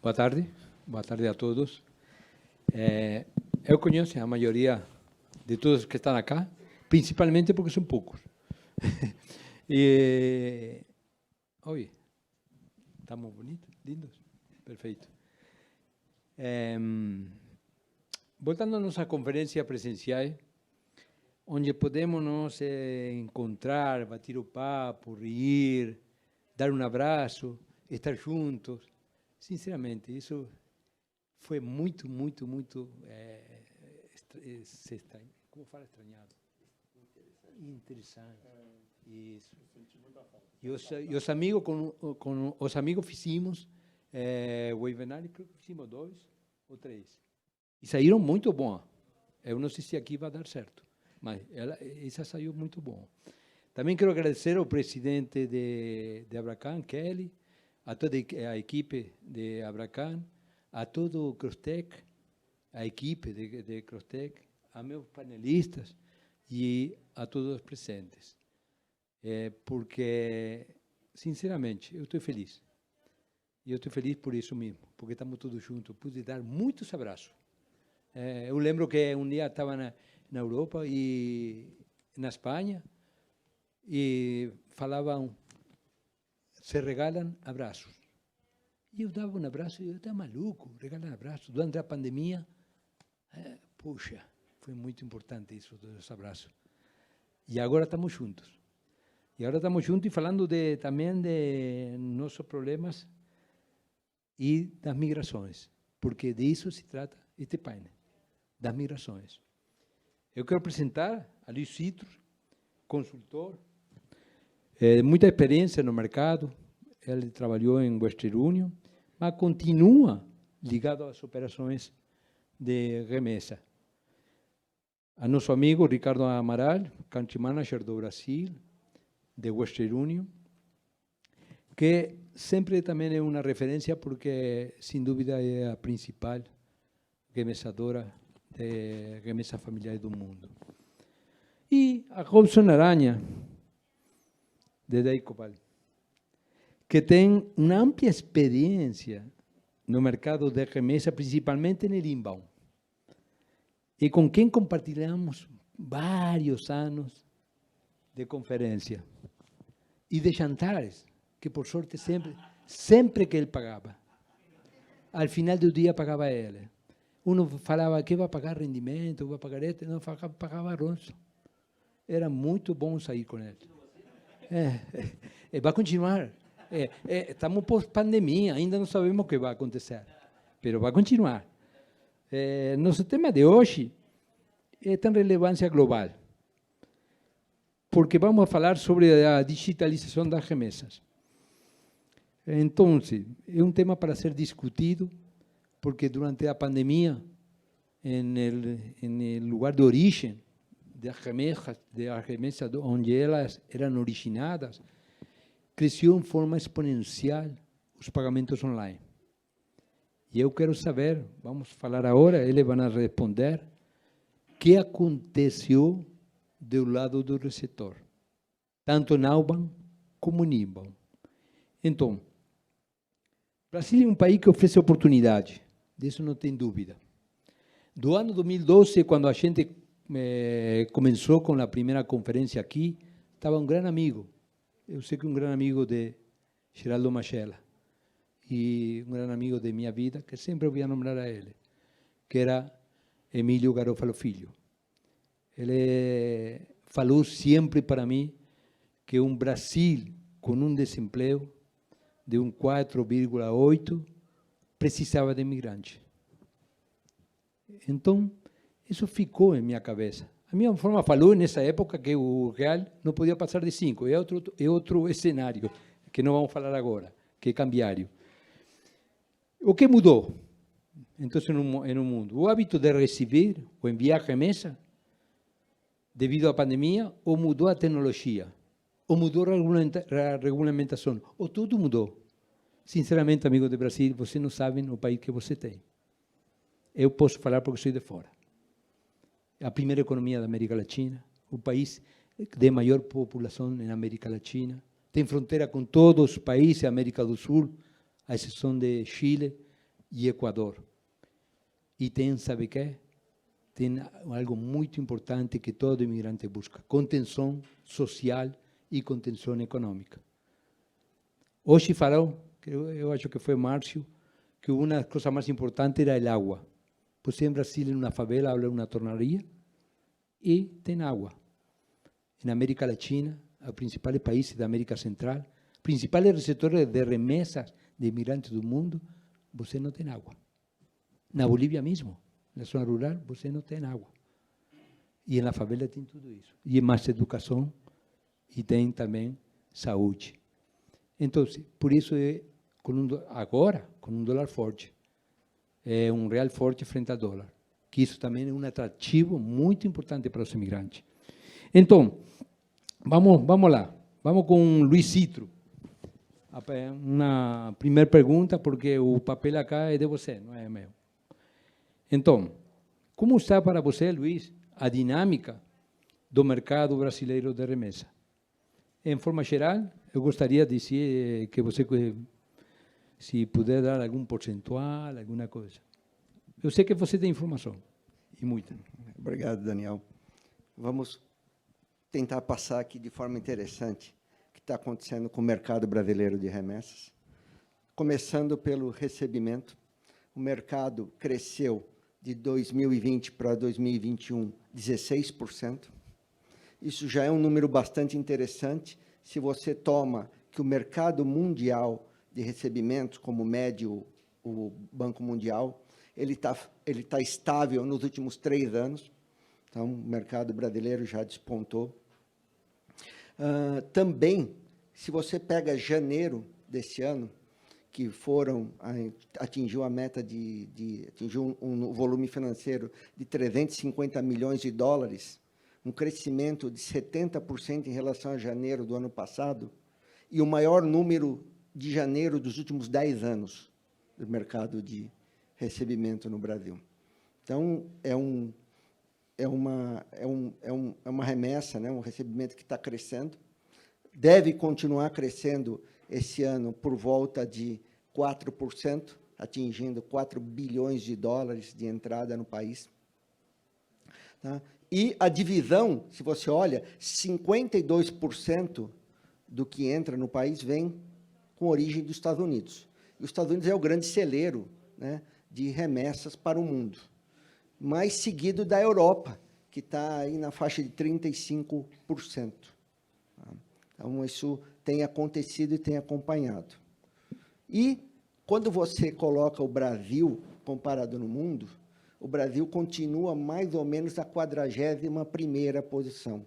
Boa tarde a todos. Eu conheço a maioria de todos que estão aqui, principalmente porque são poucos. Oi, estamos bonitos, lindos? Perfeito. Voltando à nossa conferência presencial, onde podemos nos encontrar, bater o papo, rir, dar um abraço, estar juntos. Sinceramente, isso foi muito, como fala estranhado? Interessante. Isso. E os amigos, com os amigos fizemos o webinar, creo que fizemos 2 ou 3. E saíram muito bom. Eu não sei se aqui vai dar certo, mas essa saiu muito bom. Também quero agradecer ao presidente de Abracan, Kelly, a toda a equipe de Abracan, a todo o Crostec, a equipe de Crostec, a meus panelistas e a todos os presentes. Porque, sinceramente, eu estou feliz. E eu estou feliz por isso mesmo, porque estamos todos juntos. Pude dar muitos abraços. Eu lembro que um dia estava na Europa e na Espanha e falavam, se regalam abraços. E eu dava um abraço e eu estava maluco, regalam abraços. Durante a pandemia, puxa, foi muito importante isso, dos abraços. E agora estamos juntos. E agora estamos juntos e falando também de nossos problemas e das migrações, porque disso se trata este painel, das migrações. Eu quero apresentar a Luiz Citrus, consultor, muita experiência no mercado. Ele trabalhou em Western Union, mas continua ligado às operações de remessa. A nosso amigo Ricardo Amaral, Country Manager do Brasil, de Western Union, que sempre também é uma referência porque, sem dúvida, é a principal remessadora de remessas familiares do mundo. E a Robson Aranha, de Deicopal, que tem uma ampla experiência no mercado de remessa, principalmente no inbound, e com quem compartilhamos vários anos de conferência e de jantares, que por sorte sempre que ele pagava. Al final do dia pagava ele. Uno falava que vai pagar rendimento, vai pagar este, não pagava Ronson. Era muito bom sair com ele. Vai continuar. Estamos pós-pandemia, ainda não sabemos o que vai acontecer, mas vai continuar. Nosso tema de hoje tem relevância global, porque vamos falar sobre a digitalização das remessas. Então, é um tema para ser discutido, porque durante a pandemia, no lugar de origem das remessas onde elas eram originadas, cresceu em forma exponencial os pagamentos online. E eu quero saber, vamos falar agora, eles vão responder, o que aconteceu do lado do receptor, tanto no outbound como no inbound. Então, o Brasil é um país que oferece oportunidade, disso não tem dúvida. Do ano 2012, quando a gente começou com a primeira conferência aqui, estava um grande amigo, eu sei que um grande amigo de Geraldo Machela, e um grande amigo de minha vida, que sempre eu ia nombrar a ele, que era Emílio Garofalo Filho. Ele falou sempre para mim que um Brasil com um desemprego de 4,8 precisava de imigrantes. Então, isso ficou em minha cabeça. A minha forma falou nessa época que o real não podia passar de 5. É outro cenário, que não vamos falar agora, que é cambiário. O que mudou, então, no mundo? O hábito de receber ou enviar remessa, devido à pandemia, ou mudou a tecnologia, ou mudou a regulamentação, ou tudo mudou. Sinceramente, amigo do Brasil, vocês não sabem o país que você tem. Eu posso falar porque sou de fora. A primeira economia da América Latina, o país de maior população na América Latina, tem fronteira com todos os países da América do Sul, à exceção de Chile, e Equador. E tem, sabe o quê? Tem algo muito importante que todo imigrante busca: contenção social e contenção econômica. Hoje falou, eu acho que foi Márcio, que uma das coisas mais importantes era a água. Você em Brasil, em uma favela, abre uma torneira e tem água. Na América Latina, os principais países da América Central, principais receptores de remessas de imigrantes do mundo, você não tem água. Na Bolívia mesmo, na zona rural, você não tem água. E na favela tem tudo isso. E mais educação e tem também saúde. Então, por isso, agora, com um dólar forte, um real forte frente ao dólar, que isso também é um atrativo muito importante para os imigrantes. Então, vamos lá. Vamos com Luiz Citro. Uma primeira pergunta, porque o papel acá é de você, não é meu. Então, como está para você, Luiz, a dinâmica do mercado brasileiro de remessa? Em forma geral, eu gostaria de dizer que você, se puder dar algum percentual, alguma coisa. Eu sei que você tem informação, e muita. Obrigado, Daniel. Vamos tentar passar aqui de forma interessante o que está acontecendo com o mercado brasileiro de remessas. Começando pelo recebimento, o mercado cresceu de 2020 para 2021, 16%. Isso já é um número bastante interessante, se você toma que o mercado mundial de recebimentos, como médio o Banco Mundial, ele tá estável nos últimos 3 anos, então o mercado brasileiro já despontou. Também, se você pega janeiro desse ano, que atingiu a meta atingiu um volume financeiro de 350 milhões de dólares, um crescimento de 70% em relação a janeiro do ano passado, e o maior número de janeiro dos últimos 10 anos do mercado de recebimento no Brasil. Então, é uma remessa, né, um recebimento que está crescendo, deve continuar crescendo esse ano por volta de 4%, atingindo 4 bilhões de dólares de entrada no país. Tá? E a divisão, se você olha, 52% do que entra no país vem com origem dos Estados Unidos. E os Estados Unidos é o grande celeiro, né, de remessas para o mundo, mais seguido da Europa, que está aí na faixa de 35%. Então, isso tem acontecido e tem acompanhado. E, quando você coloca o Brasil comparado no mundo, o Brasil continua mais ou menos na 41ª posição,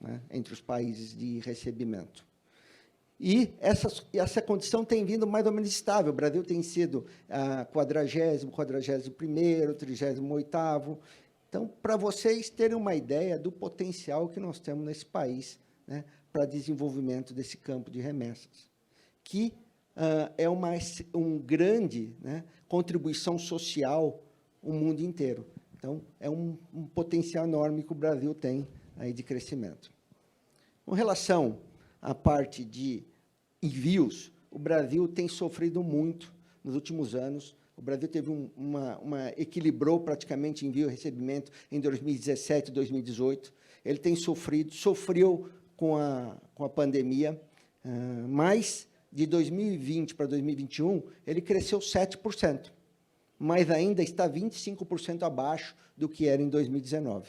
né, entre os países de recebimento. E essa condição tem vindo mais ou menos estável. O Brasil tem sido 40º, 41º, 38º. Então, para vocês terem uma ideia do potencial que nós temos nesse país, né, para desenvolvimento desse campo de remessas, que é uma grande, né, contribuição social o mundo inteiro. Então, é um potencial enorme que o Brasil tem aí de crescimento. Com relação à parte de envios, o Brasil tem sofrido muito nos últimos anos. O Brasil teve equilibrou praticamente envio e recebimento em 2017 e 2018. Ele tem sofreu com a pandemia, mas de 2020 para 2021, ele cresceu 7%, mas ainda está 25% abaixo do que era em 2019.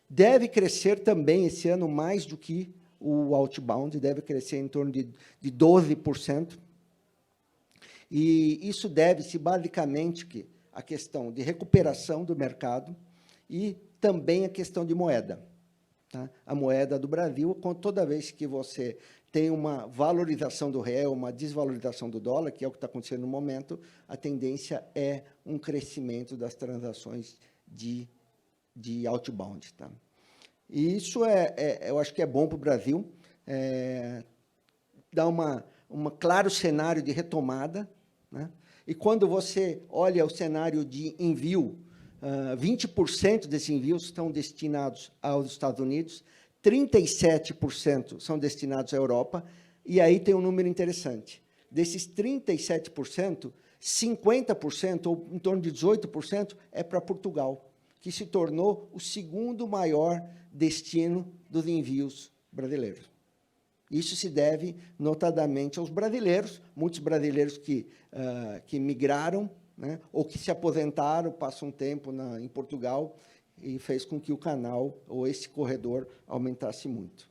Deve crescer também esse ano mais do que o outbound, deve crescer em torno de 12%. E isso deve-se basicamente à questão de recuperação do mercado e também a questão de moeda. Tá? A moeda do Brasil, toda vez que você tem uma valorização do real, uma desvalorização do dólar, que é o que está acontecendo no momento, a tendência é um crescimento das transações de outbound. Tá? E isso eu acho que é bom para o Brasil, dá um claro cenário de retomada, né? E quando você olha o cenário de envio, 20% desses envios estão destinados aos Estados Unidos, 37% são destinados à Europa, e aí tem um número interessante. Desses 37%, 50%, ou em torno de 18%, é para Portugal, que se tornou o segundo maior destino dos envios brasileiros. Isso se deve, notadamente, aos brasileiros, muitos brasileiros que migraram, né, ou que se aposentaram, passam um tempo em Portugal, e fez com que o canal, ou esse corredor, aumentasse muito.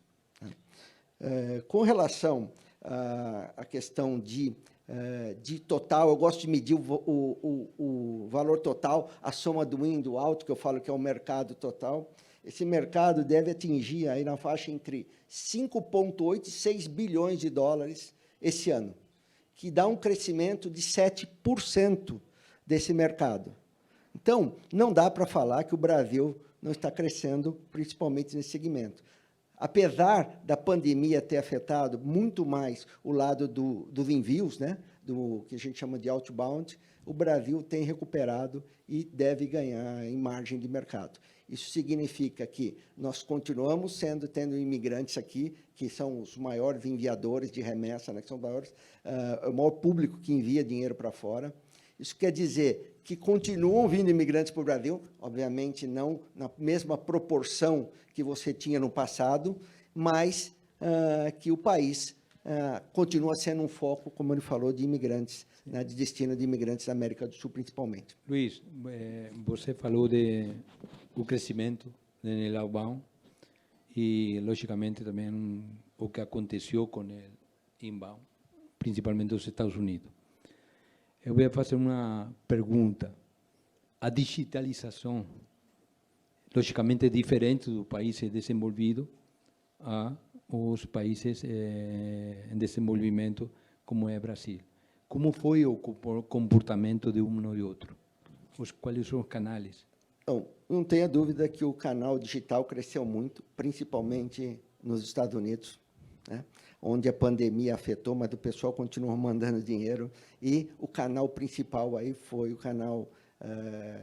Com relação à questão de total, eu gosto de medir o valor total, a soma do in e do out, que eu falo que é o mercado total. Esse mercado deve atingir aí na faixa entre 5,8 e 6 bilhões de dólares esse ano, que dá um crescimento de 7% desse mercado. Então, não dá para falar que o Brasil não está crescendo, principalmente nesse segmento. Apesar da pandemia ter afetado muito mais o lado dos envios, né, do que a gente chama de outbound, o Brasil tem recuperado e deve ganhar em margem de mercado. Isso significa que nós continuamos tendo imigrantes aqui, que são os maiores enviadores de remessa, né, que são o maior público que envia dinheiro para fora. Isso quer dizer que continuam vindo imigrantes para o Brasil, obviamente não na mesma proporção que você tinha no passado, mas que o país continua sendo um foco, como ele falou, de imigrantes, né, de destino de imigrantes da América do Sul, principalmente. Luiz, você falou do crescimento no outbound e, logicamente, também o que aconteceu com o inbound, principalmente dos Estados Unidos. Eu vou fazer uma pergunta. A digitalização, logicamente, é diferente dos países desenvolvidos aos países em desenvolvimento, como é o Brasil. Como foi o comportamento de um e outro? Quais são os canais? Então, não tenha dúvida que o canal digital cresceu muito, principalmente nos Estados Unidos, né, onde a pandemia afetou, mas o pessoal continuou mandando dinheiro, e o canal principal aí foi o canal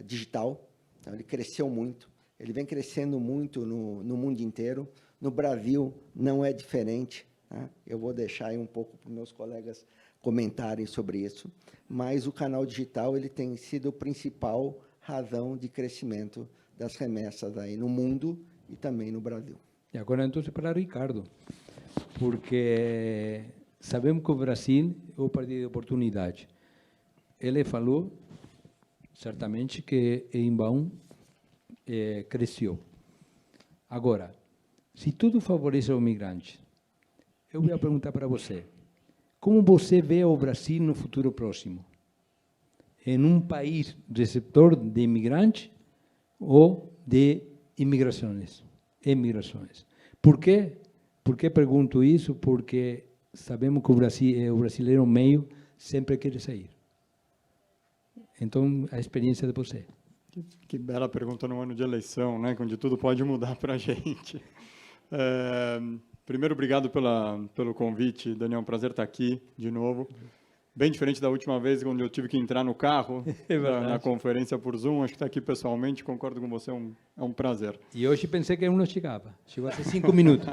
digital. Então, ele cresceu muito, ele vem crescendo muito no mundo inteiro. No Brasil não é diferente, né? Eu vou deixar aí um pouco para os meus colegas comentarem sobre isso, mas o canal digital ele tem sido a principal razão de crescimento das remessas aí no mundo e também no Brasil. E agora, então, para Ricardo, porque sabemos que o Brasil é o país de oportunidade. Ele falou, certamente, que o inbound cresceu. Agora, se tudo favorece o migrante, eu vou perguntar para você, como você vê o Brasil no futuro próximo? Em um país receptor de imigrantes ou de imigrações? Por quê? Por que pergunto isso? Porque sabemos que o brasileiro meio sempre quer sair. Então, a experiência de você. Que bela pergunta no ano de eleição, né? Onde tudo pode mudar para a gente. Primeiro, obrigado pelo convite, Daniel. É um prazer estar aqui de novo. Bem diferente da última vez, quando eu tive que entrar no carro na conferência por Zoom. Acho que estar aqui pessoalmente, concordo com você, é um prazer. E hoje pensei que não chegava. Chegou há 5 minutos.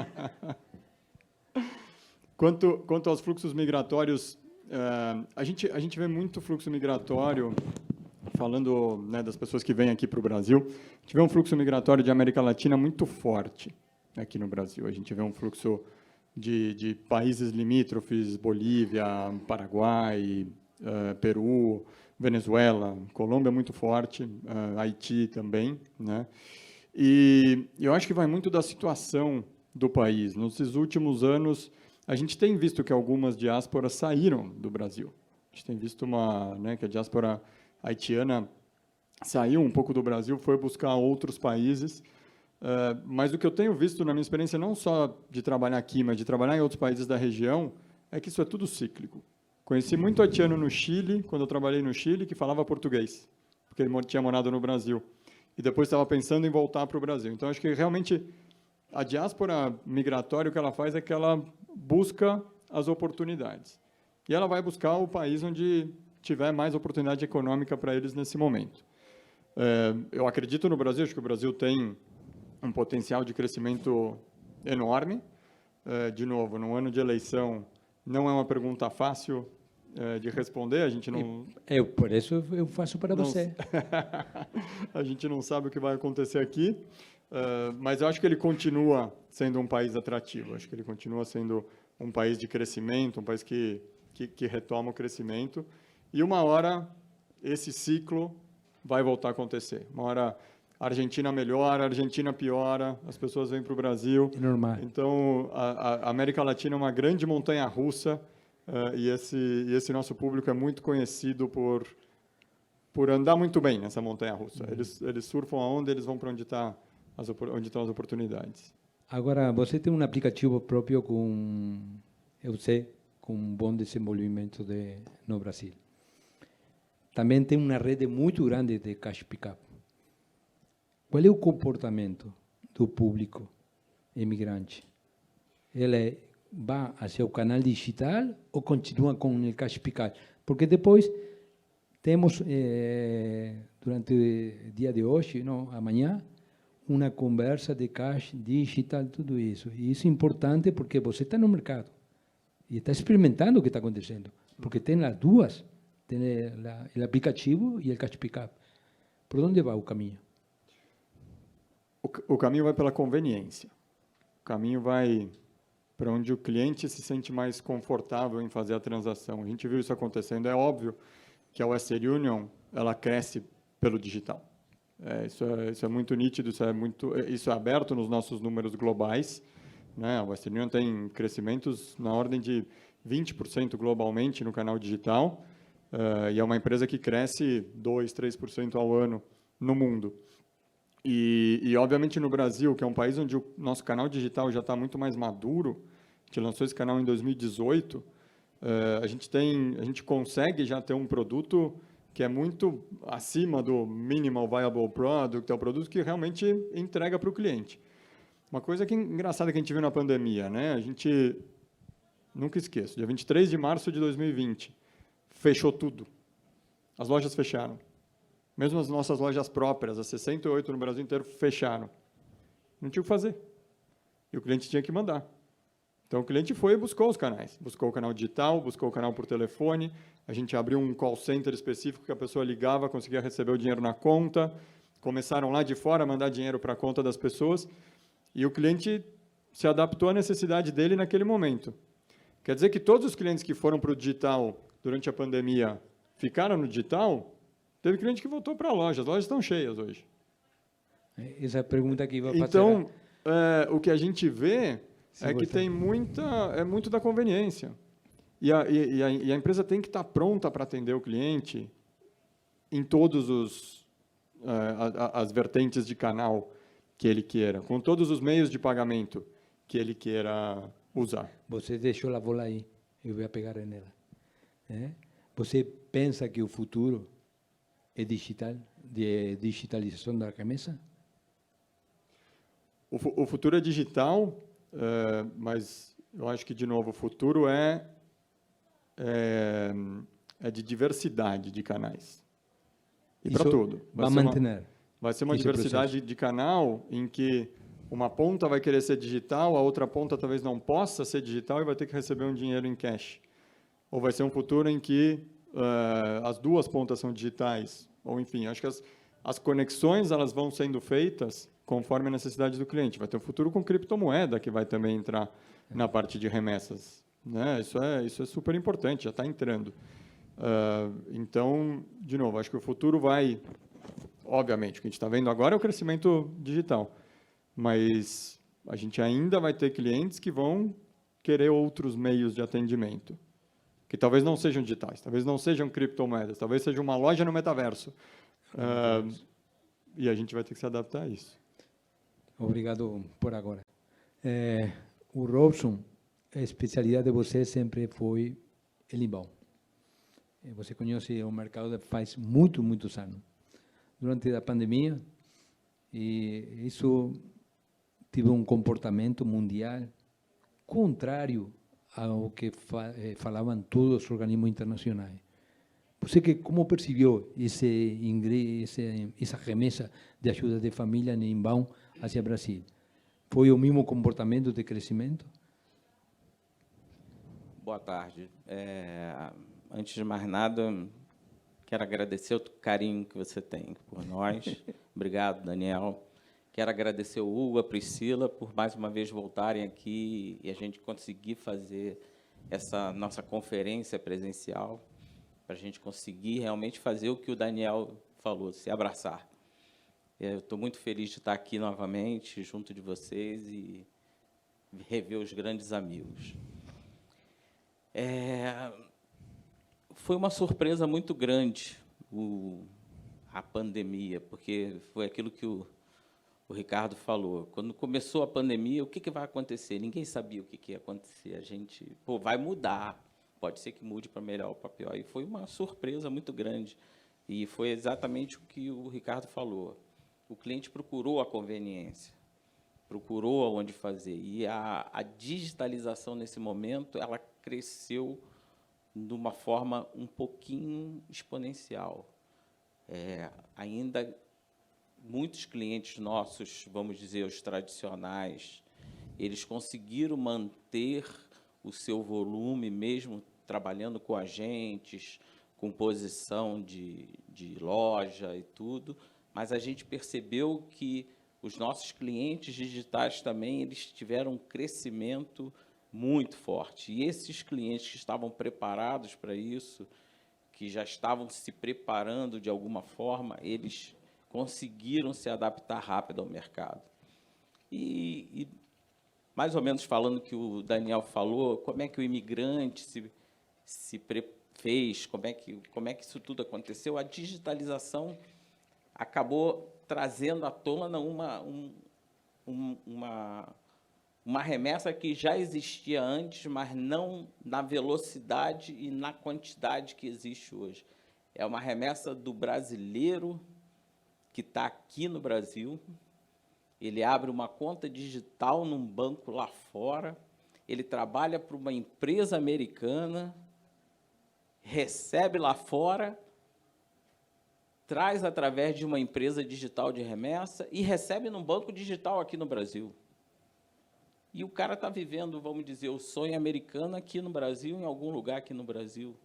Quanto aos fluxos migratórios, a gente vê muito fluxo migratório, falando, né, das pessoas que vêm aqui para o Brasil, a gente vê um fluxo migratório de América Latina muito forte aqui no Brasil. A gente vê um fluxo de países limítrofes, Bolívia, Paraguai, Peru, Venezuela, Colômbia muito forte, Haiti também, né? E eu acho que vai muito da situação do país. Nesses últimos anos, a gente tem visto que algumas diásporas saíram do Brasil. A gente tem visto que a diáspora haitiana saiu um pouco do Brasil, foi buscar outros países. Mas o que eu tenho visto na minha experiência, não só de trabalhar aqui, mas de trabalhar em outros países da região, é que isso é tudo cíclico. Conheci muito haitiano no Chile, quando eu trabalhei no Chile, que falava português, porque ele tinha morado no Brasil. E depois estava pensando em voltar para o Brasil. Então, acho que realmente a diáspora migratória, o que ela faz é que ela busca as oportunidades. E ela vai buscar o país onde tiver mais oportunidade econômica para eles nesse momento. Eu acredito no Brasil, acho que o Brasil tem um potencial de crescimento enorme. De novo, no ano de eleição, não é uma pergunta fácil de responder, a gente não... Por isso eu faço para você. A gente não sabe o que vai acontecer aqui, mas eu acho que ele continua sendo um país atrativo, acho que ele continua sendo um país de crescimento, um país que retoma o crescimento, e uma hora esse ciclo vai voltar a acontecer. Uma hora a Argentina melhora, a Argentina piora, as pessoas vêm para o Brasil. É normal. Então, a América Latina é uma grande montanha-russa, e esse nosso público é muito conhecido por andar muito bem nessa montanha-russa. Eles surfam aonde, eles vão para onde estão as oportunidades. Agora, você tem um aplicativo próprio eu sei, com um bom desenvolvimento no Brasil. Também tem uma rede muito grande de cash pickup. Qual é o comportamento do público imigrante? Ele vai hacia o canal digital ou continua com o cash pickup? Porque depois temos, durante o dia de hoje, não, amanhã, uma conversa de cash digital, tudo isso. E isso é importante porque você está no mercado e está experimentando o que está acontecendo. Porque tem as duas, tem o aplicativo e o cash pickup. Por onde vai o caminho? O caminho vai pela conveniência. O caminho vai para onde o cliente se sente mais confortável em fazer a transação. A gente viu isso acontecendo. É óbvio que a Western Union ela cresce pelo digital. Isso é muito nítido, isso é aberto nos nossos números globais, né? A Western Union tem crescimentos na ordem de 20% globalmente no canal digital, e é uma empresa que cresce 2%, 3% ao ano no mundo. E, obviamente, no Brasil, que é um país onde o nosso canal digital já está muito mais maduro, a gente lançou esse canal em 2018, a gente consegue já ter um produto que é muito acima do Minimal Viable Product, é o produto que realmente entrega para o cliente. Uma coisa engraçada que a gente viu na pandemia, né? A gente, nunca esqueço, dia 23 de março de 2020, fechou tudo. As lojas fecharam. Mesmo as nossas lojas próprias, as 68 no Brasil inteiro, fecharam. Não tinha o que fazer. E o cliente tinha que mandar. Então, o cliente foi e buscou os canais. Buscou o canal digital, buscou o canal por telefone. A gente abriu um call center específico que a pessoa ligava, conseguia receber o dinheiro na conta. Começaram lá de fora a mandar dinheiro para a conta das pessoas. E o cliente se adaptou à necessidade dele naquele momento. Quer dizer que todos os clientes que foram para o digital durante a pandemia ficaram no digital? Teve cliente que voltou para a loja. As lojas estão cheias hoje. Essa é a pergunta que iba a fazer. Então, o que a gente vê é que tem muito da conveniência. E a empresa tem que estar pronta para atender o cliente em todos as vertentes de canal que ele queira, com todos os meios de pagamento que ele queira usar. Você deixou a bola aí, eu vou pegar nela. Você pensa que o futuro é digital, de digitalização da remessa? O futuro é digital, mas eu acho que, de novo, o futuro é de diversidade de canais. E para tudo. Vai ser uma diversidade de canal em que uma ponta vai querer ser digital, a outra ponta talvez não possa ser digital e vai ter que receber um dinheiro em cash. Ou vai ser um futuro em que as duas pontas são digitais. Ou, enfim, acho que as conexões elas vão sendo feitas conforme a necessidade do cliente. Vai ter um futuro com criptomoeda que vai também entrar na parte de remessas. Né? Isso é super importante, já está entrando. Então, de novo, acho que o futuro vai... Obviamente, o que a gente está vendo agora é o crescimento digital, mas a gente ainda vai ter clientes que vão querer outros meios de atendimento, que talvez não sejam digitais, talvez não sejam criptomoedas, talvez seja uma loja no metaverso. E a gente vai ter que se adaptar a isso. Obrigado por agora. O Robson, a especialidade de você sempre foi el inbound. Você conhece o mercado faz muitos anos. Durante a pandemia, e isso teve um comportamento mundial contrário ao que falavam todos os organismos internacionais. Você como percebeu essa remessa de ajuda de família no inbound hacia Brasil? Foi o mesmo comportamento de crescimento? Boa tarde. antes de mais nada, quero agradecer o carinho que você tem por nós. Obrigado, Daniel. Quero agradecer o Hugo, a Priscila, por mais uma vez voltarem aqui e a gente conseguir fazer essa nossa conferência presencial, para a gente conseguir realmente fazer o que o Daniel falou, se abraçar. Eu estou muito feliz de estar aqui novamente, junto de vocês, e rever os grandes amigos. Foi uma surpresa muito grande a pandemia, porque foi aquilo que o Ricardo falou. Quando começou a pandemia, o que vai acontecer? Ninguém sabia o que ia acontecer. A gente, vai mudar. Pode ser que mude para melhor ou para pior. E foi uma surpresa muito grande. E foi exatamente o que o Ricardo falou. O cliente procurou a conveniência, procurou onde fazer. E a digitalização, nesse momento, ela cresceu de uma forma um pouquinho exponencial. Ainda muitos clientes nossos, vamos dizer, os tradicionais, eles conseguiram manter o seu volume, mesmo trabalhando com agentes, com posição de loja e tudo, mas a gente percebeu que os nossos clientes digitais também eles tiveram um crescimento muito forte. E esses clientes que estavam preparados para isso, que já estavam se preparando de alguma forma, eles conseguiram se adaptar rápido ao mercado. E mais ou menos falando o que o Daniel falou, como é que o imigrante se fez, como é que isso tudo aconteceu, a digitalização acabou trazendo à tona uma remessa que já existia antes, mas não na velocidade e na quantidade que existe hoje. É uma remessa do brasileiro que está aqui no Brasil, ele abre uma conta digital num banco lá fora, ele trabalha para uma empresa americana, recebe lá fora, traz através de uma empresa digital de remessa e recebe num banco digital aqui no Brasil. E o cara está vivendo, vamos dizer, o sonho americano aqui no Brasil, em algum lugar aqui no Brasil.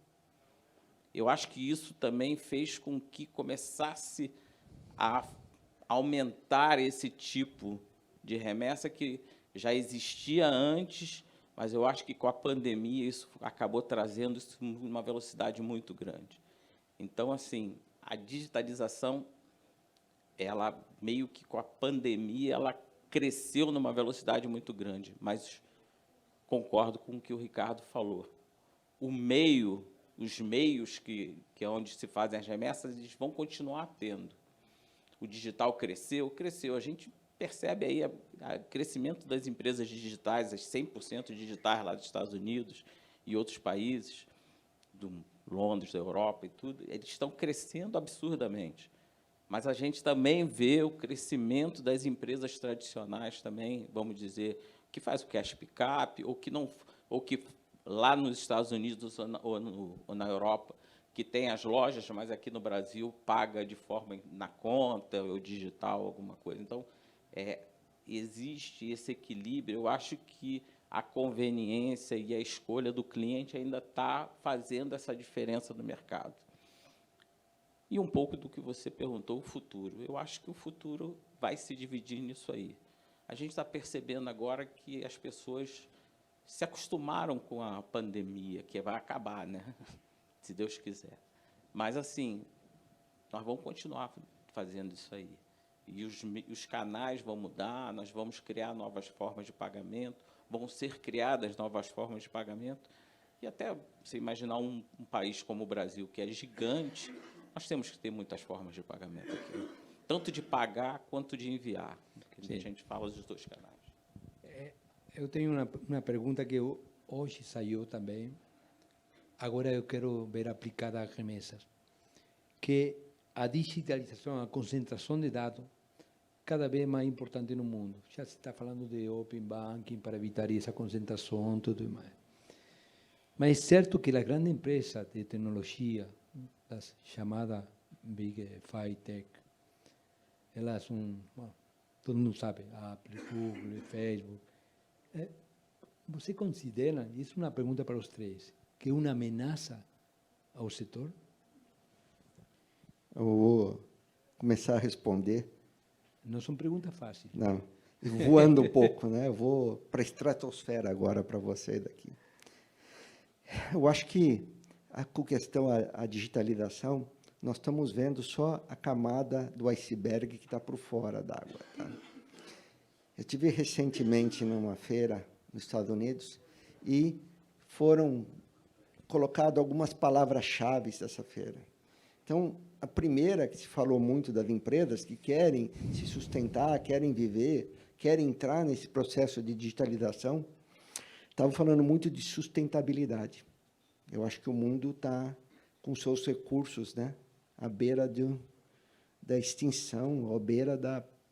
Eu acho que isso também fez com que começasse a aumentar esse tipo de remessa que já existia antes, mas eu acho que com a pandemia isso acabou trazendo isso uma velocidade muito grande. Então, assim, a digitalização, ela meio que com a pandemia, ela cresceu numa velocidade muito grande, mas concordo com o que o Ricardo falou. Os meios que é onde se fazem as remessas, eles vão continuar tendo. O digital cresceu. A gente percebe aí o crescimento das empresas digitais, as 100% digitais lá dos Estados Unidos e outros países, do Londres, da Europa e tudo, eles estão crescendo absurdamente. Mas a gente também vê o crescimento das empresas tradicionais também, vamos dizer, que faz o cash pickup, ou que lá nos Estados Unidos ou na Europa, que tem as lojas, mas aqui no Brasil paga de forma na conta ou digital, alguma coisa. Então, existe esse equilíbrio. Eu acho que a conveniência e a escolha do cliente ainda está fazendo essa diferença no mercado. E um pouco do que você perguntou, o futuro. Eu acho que o futuro vai se dividir nisso aí. A gente está percebendo agora que as pessoas se acostumaram com a pandemia, que vai acabar, né? Se Deus quiser. Mas, assim, nós vamos continuar fazendo isso aí. E os canais vão mudar, nós vamos criar novas formas de pagamento, vão ser criadas novas formas de pagamento. E até você imaginar um país como o Brasil, que é gigante, nós temos que ter muitas formas de pagamento aqui, tanto de pagar quanto de enviar. Porque a gente fala dos dois canais. Eu tenho uma pergunta que hoje saiu também. Agora eu quero ver aplicada às remessas, que a digitalização, a concentração de dados, cada vez mais importante no mundo. Já se está falando de open banking para evitar essa concentração, tudo mais. Mas é certo que as grandes empresas de tecnologia, as chamadas Big Five Tech, elas são, todo mundo sabe, Apple, Google, Facebook. Você considera, isso é uma pergunta para os três, que é uma ameaça ao setor? Eu vou começar a responder. Não são perguntas fáceis. Não, voando um pouco, né? Eu vou para a estratosfera agora para você daqui. Eu acho que, com questão à digitalização, nós estamos vendo só a camada do iceberg que está por fora d'água. Tá? Eu estive recentemente numa feira nos Estados Unidos e foram colocadas algumas palavras-chave dessa feira. Então, a primeira, que se falou muito das empresas que querem se sustentar, querem viver, querem entrar nesse processo de digitalização, estavam falando muito de sustentabilidade. Eu acho que o mundo está com seus recursos, né, à beira da extinção, à beira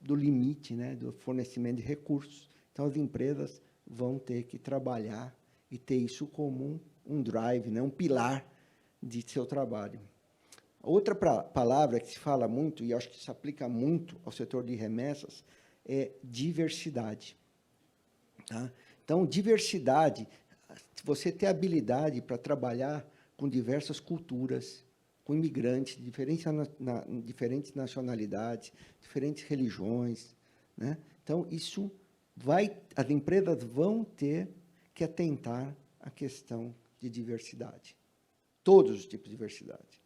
do limite, né, do fornecimento de recursos. Então, as empresas vão ter que trabalhar e ter isso como um drive, né, um pilar de seu trabalho. Outra palavra que se fala muito, e acho que se aplica muito ao setor de remessas, é diversidade. Tá? Então, diversidade, você ter habilidade para trabalhar com diversas culturas, com imigrantes de diferentes nacionalidades, diferentes religiões. Né? Então, as empresas vão ter que atentar à questão de diversidade. Todos os tipos de diversidade.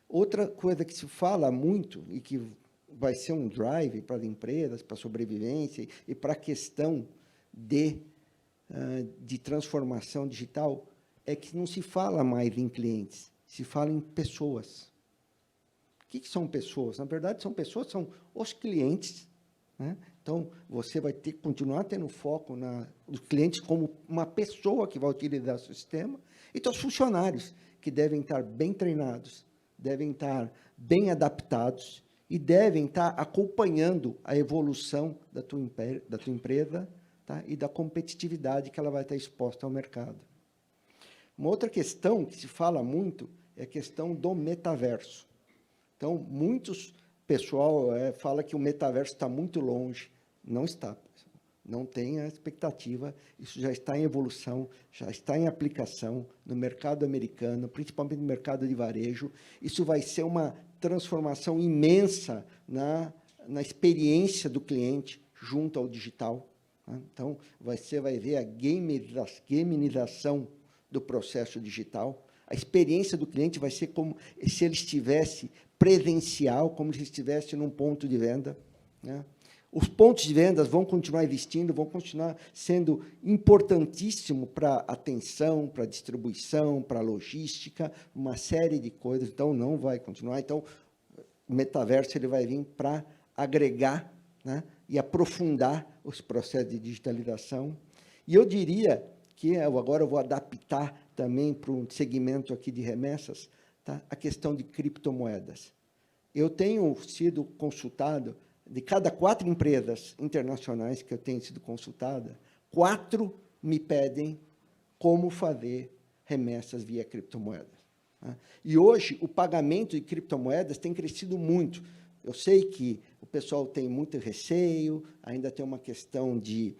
Outra coisa que se fala muito e que vai ser um drive para as empresas, para a sobrevivência e para a questão de transformação digital é que não se fala mais em clientes, se fala em pessoas. O que são pessoas? Na verdade, são os clientes. Né? Então, você vai ter que continuar tendo foco nos clientes como uma pessoa que vai utilizar o sistema e os funcionários, que devem estar bem treinados, devem estar bem adaptados e devem estar acompanhando a evolução da tua empresa, tá? E da competitividade que ela vai estar exposta ao mercado. Uma outra questão que se fala muito é a questão do metaverso. Então, pessoal fala que o metaverso está muito longe. Não está. Não tenha expectativa, isso já está em evolução, já está em aplicação no mercado americano, principalmente no mercado de varejo. Isso vai ser uma transformação imensa na experiência do cliente junto ao digital. Né? Então, você vai ver a gamização do processo digital. A experiência do cliente vai ser como se ele estivesse presencial, como se estivesse num ponto de venda. Né? Os pontos de vendas vão continuar existindo, vão continuar sendo importantíssimos para a atenção, para a distribuição, para a logística, uma série de coisas. Então, não vai continuar. Então, o metaverso ele vai vir para agregar, né, e aprofundar os processos de digitalização. E eu diria que, agora eu vou adaptar também para um segmento aqui de remessas, tá, a questão de criptomoedas. Eu tenho sido consultado. De cada 4 empresas internacionais que eu tenho sido consultada, 4 me pedem como fazer remessas via criptomoedas. Né? E hoje, o pagamento de criptomoedas tem crescido muito. Eu sei que o pessoal tem muito receio, ainda tem uma questão de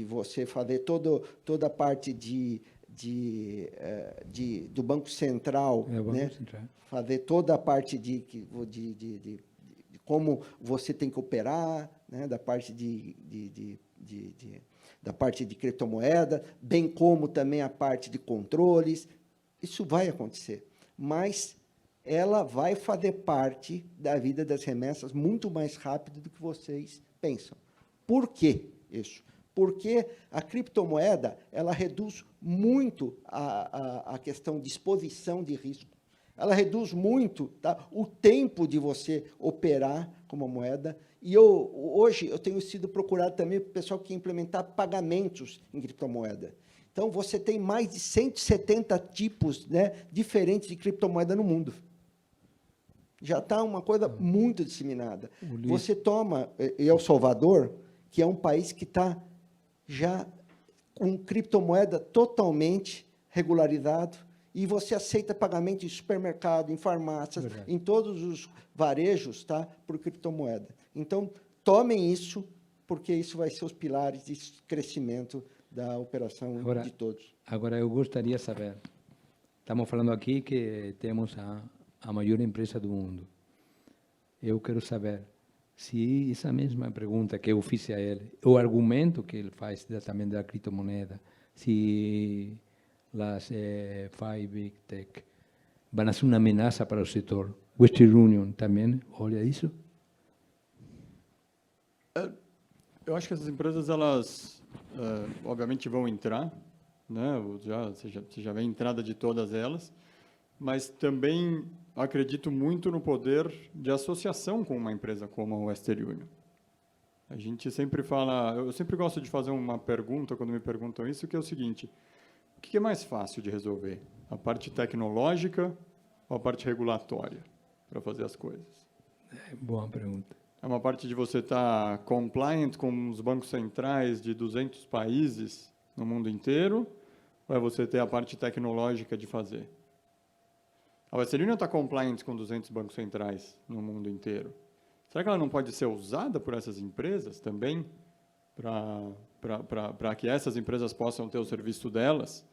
você fazer toda a parte do Banco Central, né? Central. Fazer toda a parte de como você tem que operar, né, da parte da parte de criptomoeda, bem como também a parte de controles. Isso vai acontecer, mas ela vai fazer parte da vida das remessas muito mais rápido do que vocês pensam. Por quê isso? Porque a criptomoeda ela reduz muito a questão de exposição de risco. Ela reduz muito, tá, o tempo de você operar com uma moeda. E hoje eu tenho sido procurado também por pessoal que quer implementar pagamentos em criptomoeda. Então, você tem mais de 170 tipos, né, diferentes de criptomoeda no mundo. Já está uma coisa muito disseminada. Você toma El Salvador, que é um país que está já com criptomoeda totalmente regularizado, e você aceita pagamento em supermercado, em farmácias, em todos os varejos, tá, por criptomoeda. Então, tomem isso, porque isso vai ser os pilares de crescimento da operação de todos. Agora, eu gostaria de saber, Estamos falando aqui que temos a maior empresa do mundo. Eu quero saber se essa mesma pergunta que eu fiz a ele, o argumento que ele faz também da criptomoeda, se as Five Big Tech vão ser uma ameaça para o setor. Western Union também olha isso? Eu acho que essas empresas, elas, obviamente, vão entrar, né? Você já vê a entrada de todas elas, mas também acredito muito no poder de associação com uma empresa como a Western Union. A gente sempre fala, eu sempre gosto de fazer uma pergunta quando me perguntam isso, que é o seguinte: o que é mais fácil de resolver? A parte tecnológica ou a parte regulatória para fazer as coisas? Boa pergunta. É uma parte de você estar compliant com os bancos centrais de 200 países no mundo inteiro, ou é você ter a parte tecnológica de fazer? A Western Union está compliant com 200 bancos centrais no mundo inteiro. Será que ela não pode ser usada por essas empresas também, para que essas empresas possam ter o serviço delas,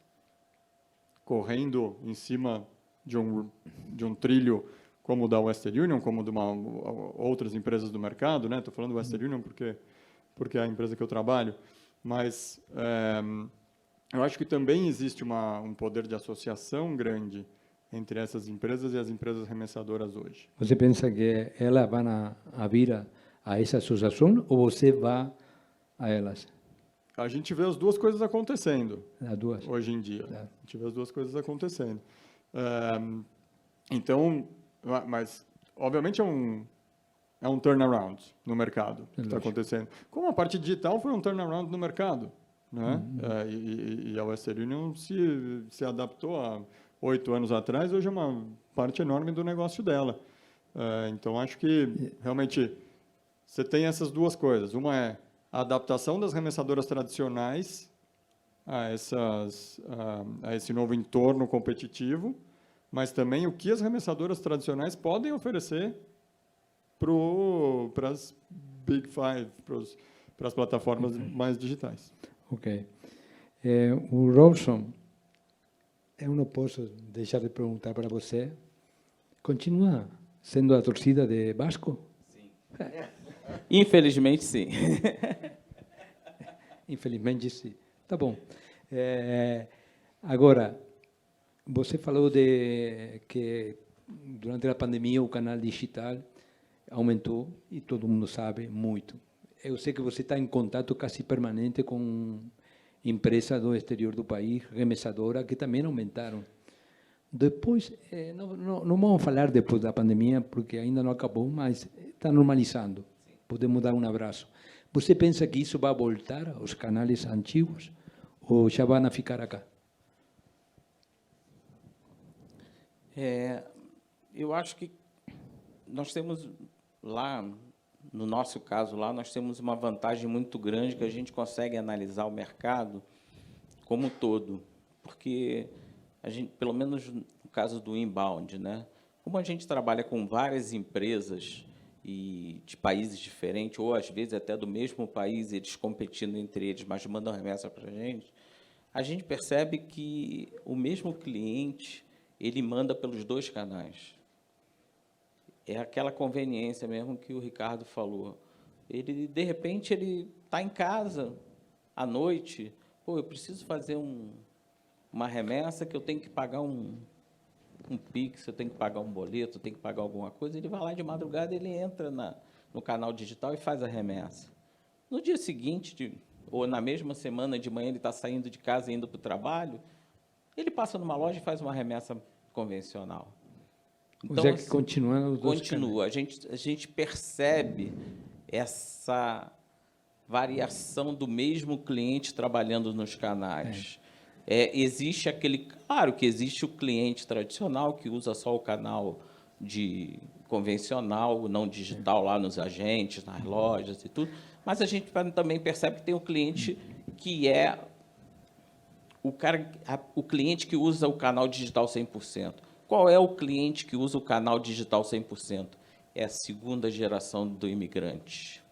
correndo em cima de um trilho como o da Western Union, como de outras empresas do mercado, né? Estou falando Western Union porque é a empresa que eu trabalho, mas eu acho que também existe um poder de associação grande entre essas empresas e as empresas remessadoras hoje. Você pensa que elas vão vir a essa associação ou você vai a elas? A gente vê as duas coisas acontecendo As duas? hoje em dia. Tá. A gente vê as duas coisas acontecendo. Então, mas obviamente é um turnaround no mercado que está acontecendo. Como a parte digital foi um turnaround no mercado, né? E a Western Union se adaptou há 8 anos atrás, hoje é uma parte enorme do negócio dela. Então, acho que realmente você tem essas duas coisas. Uma é a adaptação das remessadoras tradicionais a esse novo entorno competitivo, mas também o que as remessadoras tradicionais podem oferecer para as Big Five, para as plataformas mais digitais. Ok. O Robson, eu não posso deixar de perguntar para você, continua sendo a torcida de Vasco? Sim. Infelizmente, sim. Infelizmente, sim. Tá bom. Agora, você falou de que durante a pandemia o canal digital aumentou e todo mundo sabe muito. Eu sei que você está em contato quase permanente com empresas do exterior do país, remessadoras, que também aumentaram. Depois, não vamos falar depois da pandemia, porque ainda não acabou, mas está normalizando. Podemos dar um abraço. Você pensa que isso vai voltar aos canais antigos ou já vão ficar acá? Eu acho que nós temos lá, no nosso caso lá, nós temos uma vantagem muito grande que a gente consegue analisar o mercado como um todo, porque a gente, pelo menos no caso do inbound, né? Como a gente trabalha com várias empresas e de países diferentes, ou às vezes até do mesmo país, eles competindo entre eles, mas mandam remessa para a gente percebe que o mesmo cliente, ele manda pelos dois canais. É aquela conveniência mesmo que o Ricardo falou. Ele, de repente, ele está em casa à noite, eu preciso fazer uma remessa que eu tenho que pagar um Pix, eu tenho que pagar um boleto, eu tenho que pagar alguma coisa, ele vai lá de madrugada, ele entra no canal digital e faz a remessa. No dia seguinte, ou na mesma semana de manhã, ele está saindo de casa e indo para o trabalho, ele passa numa loja e faz uma remessa convencional. Então, Ou seja, continuando os dois continua. A gente percebe essa variação do mesmo cliente trabalhando nos canais. Existe claro que existe o cliente tradicional que usa só o canal convencional, não digital, lá nos agentes, nas lojas e tudo, mas a gente também percebe que tem o cliente que é o cliente que usa o canal digital 100%. Qual é o cliente que usa o canal digital 100%? É a segunda geração do imigrante.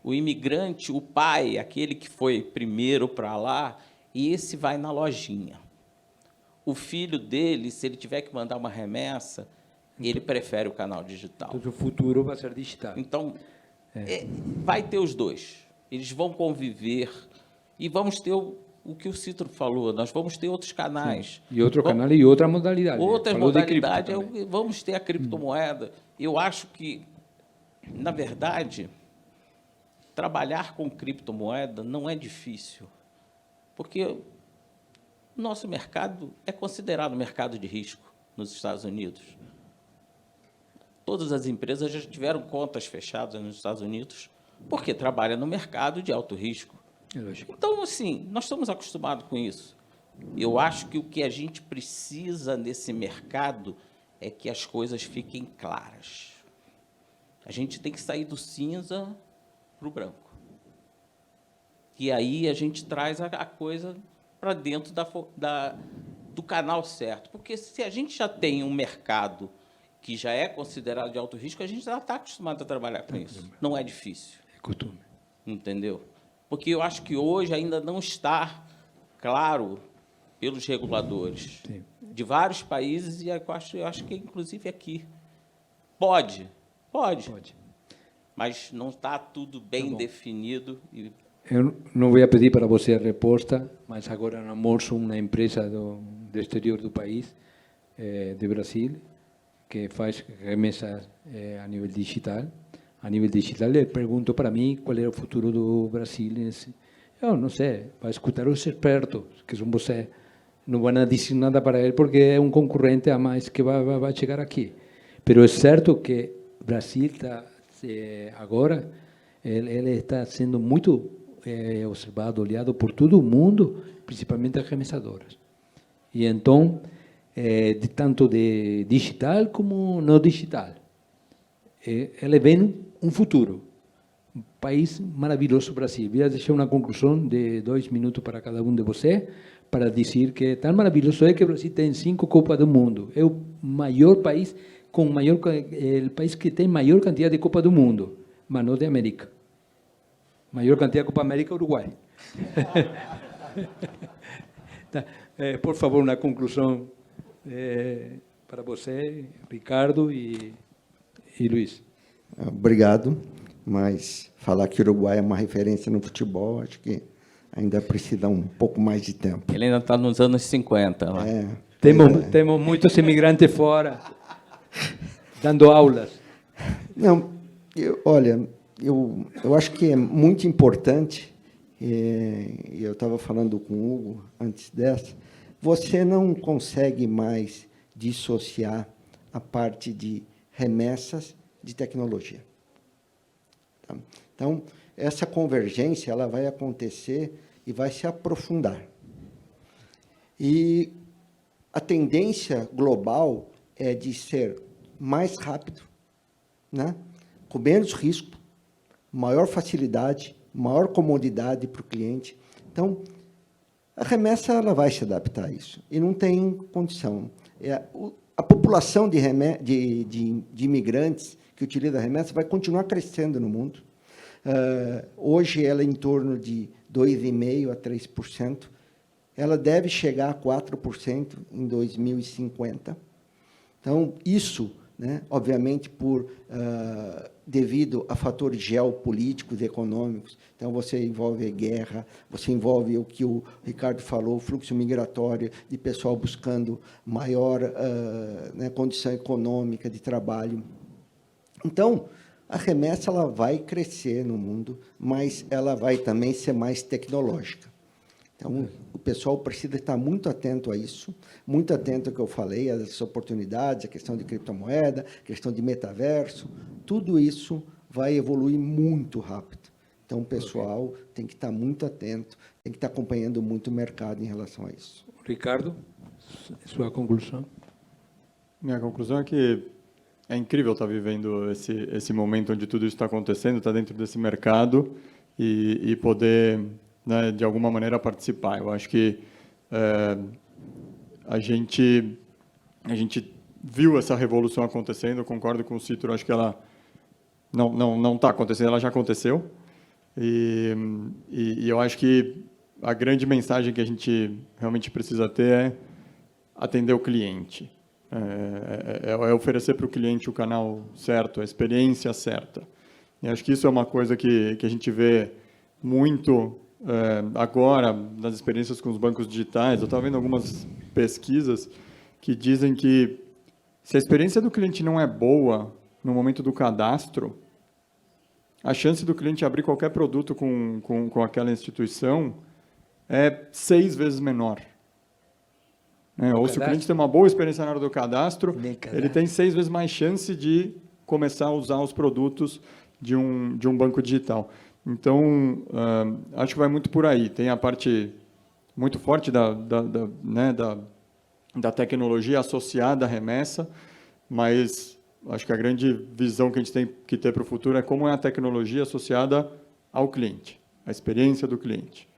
O imigrante, o pai, aquele que foi primeiro para lá, esse vai na lojinha. o filho dele, se ele tiver que mandar uma remessa, ele prefere o canal digital. Então, o futuro vai ser digital. Então, vai ter os dois. Eles vão conviver e vamos ter o que o Citro falou, nós vamos ter outros canais. E outro canal e outra modalidade. Outra Falou de modalidade, cripto vamos ter a criptomoeda. Eu acho que, na verdade, trabalhar com criptomoeda não é difícil, porque o nosso mercado é considerado mercado de risco nos Estados Unidos. Todas as empresas já tiveram contas fechadas nos Estados Unidos porque trabalham no mercado de alto risco. É lógico. Então, assim, nós estamos acostumados com isso. Eu acho que o que a gente precisa nesse mercado é que as coisas fiquem claras. A gente tem que sair do cinza para o branco. E aí a gente traz a coisa para dentro do canal certo. Porque se a gente já tem um mercado que já é considerado de alto risco, a gente já está acostumado a trabalhar com isso. Não é difícil. É costume. Entendeu? Porque eu acho que hoje ainda não está claro pelos reguladores de vários países, e eu acho que, inclusive, aqui. Pode. Mas não está tudo bem definido. Eu não vou pedir para você a resposta, mas agora no almoço uma empresa do exterior do país, de Brasil, que faz remessas a nível digital. A nível digital, ele perguntou para mim qual é o futuro do Brasil. Eu não sei, vai escutar os expertos, que são você. Não vão dizer nada para ele, porque é um concorrente a mais que vai chegar aqui. Mas é certo que o Brasil está, agora, ele está sendo muito observado, olhado por todo o mundo, principalmente as remessadoras. E então, tanto de digital como não digital, ele vem um futuro. Um país maravilhoso, Brasil. Vou deixar uma conclusão de 2 minutos para cada um de vocês, para dizer que tão maravilhoso é que o Brasil tem 5 Copas do Mundo. É o maior país, o país que tem maior quantidade de Copas do Mundo, mas não de América. Maior quantidade de Copa América, Uruguai. Tá. Por favor, uma conclusão para você, Ricardo e Luiz. Obrigado, mas falar que o Uruguai é uma referência no futebol, acho que ainda precisa um pouco mais de tempo. Ele ainda está nos anos 50. Né? Temos muitos imigrantes fora, dando aulas. Não, eu acho que é muito importante, eu estava falando com o Hugo antes dessa, você não consegue mais dissociar a parte de remessas de tecnologia. Tá? Então, essa convergência ela vai acontecer e vai se aprofundar. E a tendência global é de ser mais rápido, né? Com menos risco, maior facilidade, maior comodidade para o cliente. Então, a remessa ela vai se adaptar a isso, e não tem condição. A população de imigrantes que utiliza a remessa vai continuar crescendo no mundo. Hoje, ela é em torno de 2,5% a 3%. Ela deve chegar a 4% em 2050. Então, isso, né, obviamente, devido a fatores geopolíticos e econômicos. Então, você envolve guerra, você envolve o que o Ricardo falou, o fluxo migratório de pessoal buscando maior condição econômica de trabalho. Então, a remessa ela vai crescer no mundo, mas ela vai também ser mais tecnológica. Então, o pessoal precisa estar muito atento a isso, muito atento ao que eu falei, às oportunidades, a questão de criptomoeda, a questão de metaverso, tudo isso vai evoluir muito rápido. Então, o pessoal tem que estar muito atento, tem que estar acompanhando muito o mercado em relação a isso. Ricardo, sua conclusão? Minha conclusão é que é incrível estar vivendo esse momento onde tudo isso está acontecendo, estar dentro desse mercado e poder, né, de alguma maneira, participar. Eu acho que a gente viu essa revolução acontecendo, eu concordo com o Citro, acho que ela não está acontecendo, ela já aconteceu. E eu acho que a grande mensagem que a gente realmente precisa ter é atender o cliente. É oferecer para o cliente o canal certo, a experiência certa. E acho que isso é uma coisa que a gente vê muito agora nas experiências com os bancos digitais. Eu estava vendo algumas pesquisas que dizem que se a experiência do cliente não é boa no momento do cadastro, a chance do cliente abrir qualquer produto com aquela instituição é 6 vezes menor. Ou se o cliente tem uma boa experiência na hora do cadastro, ele tem 6 vezes mais chance de começar a usar os produtos de um banco digital. Então, acho que vai muito por aí. Tem a parte muito forte da tecnologia associada à remessa, mas acho que a grande visão que a gente tem que ter para o futuro é como é a tecnologia associada ao cliente, a experiência do cliente,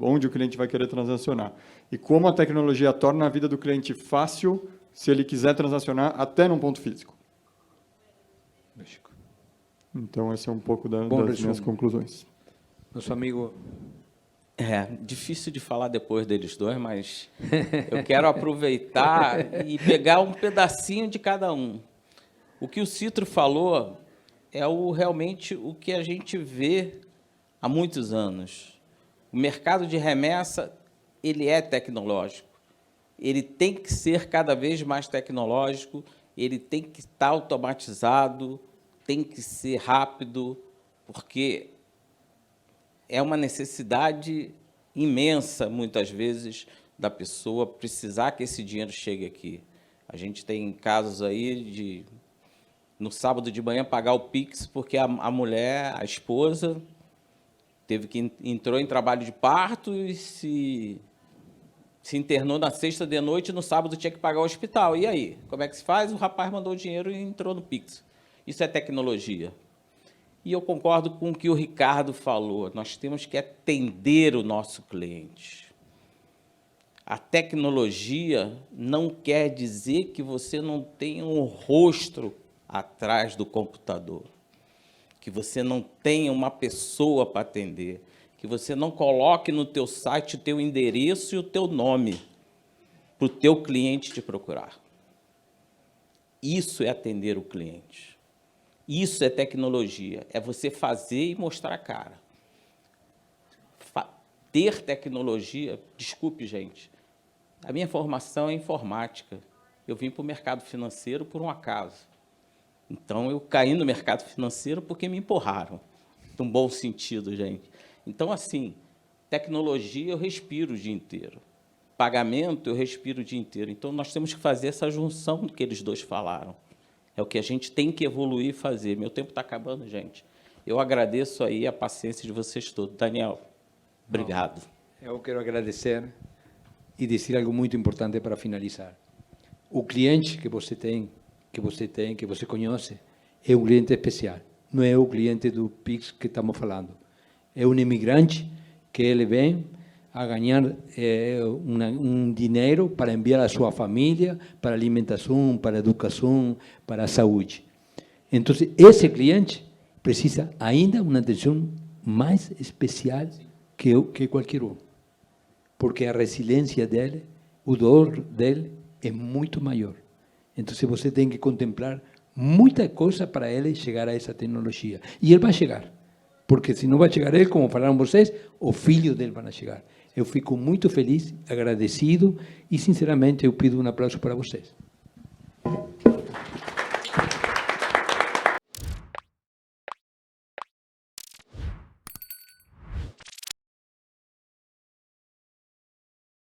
onde o cliente vai querer transacionar. E como a tecnologia torna a vida do cliente fácil se ele quiser transacionar até num ponto físico. Então, esse é um pouco das minhas conclusões. Nosso amigo... Difícil de falar depois deles dois, mas eu quero aproveitar e pegar um pedacinho de cada um. O que o Citro falou é realmente o que a gente vê há muitos anos. O mercado de remessa, ele é tecnológico. Ele tem que ser cada vez mais tecnológico, ele tem que estar automatizado, tem que ser rápido, porque é uma necessidade imensa, muitas vezes, da pessoa precisar que esse dinheiro chegue aqui. A gente tem casos aí de, no sábado de manhã, pagar o Pix, porque a mulher, a esposa, entrou em trabalho de parto e se internou na sexta de noite, e no sábado tinha que pagar o hospital. E aí? Como é que se faz? O rapaz mandou o dinheiro e entrou no Pix. Isso é tecnologia. E eu concordo com o que o Ricardo falou. Nós temos que atender o nosso cliente. A tecnologia não quer dizer que você não tenha um rosto atrás do computador, que você não tenha uma pessoa para atender, que você não coloque no teu site o teu endereço e o teu nome para o teu cliente te procurar. Isso é atender o cliente. Isso é tecnologia, é você fazer e mostrar a cara. Ter tecnologia, desculpe, gente, a minha formação é informática. Eu vim para o mercado financeiro por um acaso. Então, eu caí no mercado financeiro porque me empurraram, num bom sentido, gente. Então, assim, tecnologia eu respiro o dia inteiro. Pagamento eu respiro o dia inteiro. Então, nós temos que fazer essa junção que eles dois falaram. É o que a gente tem que evoluir e fazer. Meu tempo está acabando, gente. Eu agradeço aí a paciência de vocês todos. Daniel, obrigado. Eu quero agradecer e dizer algo muito importante para finalizar. O cliente que você tem, que você conhece, é um cliente especial. Não é o cliente do Pix que estamos falando. É um imigrante que ele vem a ganhar dinheiro para enviar a sua família, para alimentação, para educação, para a saúde. Então, esse cliente precisa ainda uma atenção mais especial que qualquer um, porque a resiliência dele, o dor dele é muito maior. Então, você tem que contemplar muita coisa para ele chegar a essa tecnologia. E ele vai chegar, porque se não vai chegar ele, como falaram vocês, os filhos dele vão chegar. Eu fico muito feliz, agradecido e, sinceramente, eu pido um aplauso para vocês.